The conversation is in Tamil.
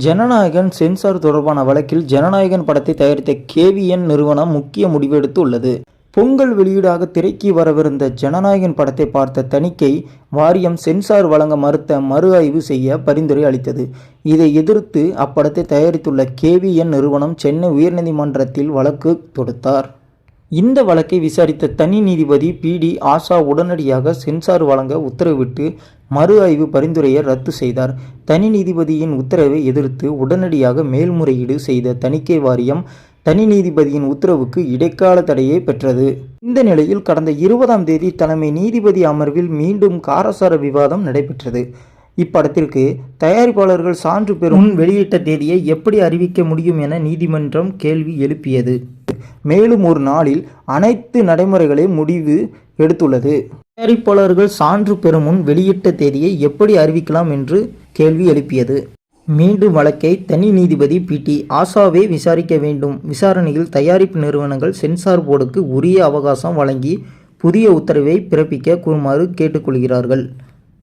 ஜனநாயகன் சென்சார் தொடர்பான வழக்கில் ஜனநாயகன் படத்தை தயாரித்த கேவிஎன் நிறுவனம் முக்கிய முடிவு எடுத்துள்ளது. பொங்கல் வெளியீடாக திரைக்கு வரவிருந்த ஜனநாயகன் படத்தை பார்த்த தணிக்கை வாரியம் சென்சார் வழங்க மறுத்த மறு ஆய்வு செய்ய பரிந்துரை அளித்தது. இதை எதிர்த்து அப்படத்தை தயாரித்துள்ள கேவிஎன் நிறுவனம் சென்னை உயர்நீதிமன்றத்தில் வழக்கு தொடுத்தார். இந்த வழக்கை விசாரித்த தனி நீதிபதி பி.டி. ஆஷா உடனடியாக சென்சார் வழங்க உத்தரவிட்டு மறு ஆய்வு பரிந்துரையை ரத்து செய்தார். தனி நீதிபதியின் உத்தரவை எதிர்த்து உடனடியாக மேல்முறையீடு செய்த தணிக்கை வாரியம் தனி நீதிபதியின் உத்தரவுக்கு இடைக்கால தடையை பெற்றது. இந்த நிலையில் கடந்த 20ஆம் தேதி தலைமை நீதிபதி அமர்வில் மீண்டும் காரசார விவாதம் நடைபெற்றது. இப்படத்திற்கு தயாரிப்பாளர்கள் சான்று பெறும் வெளியிட்ட தேதியை எப்படி அறிவிக்க முடியும் என நீதிமன்றம் கேள்வி எழுப்பியது. மேலும் ஒரு நாளில் அனைத்து நடைமுறைகளை முடிவு எடுத்துள்ளது. தயாரிப்பாளர்கள் சான்று பெறும் முன் வெளியிட்ட தேதியை எப்படி அறிவிக்கலாம் என்று கேள்வி எழுப்பியது. மீண்டும் வழக்கை தனி நீதிபதி பி.டி. ஆஷாவே விசாரிக்க வேண்டும். விசாரணையில் தயாரிப்பு நிறுவனங்கள் சென்சார் போர்டுக்கு உரிய அவகாசம் வழங்கி புதிய உத்தரவை பிறப்பிக்க கூறுமாறு கேட்டுக்கொள்கிறார்கள்.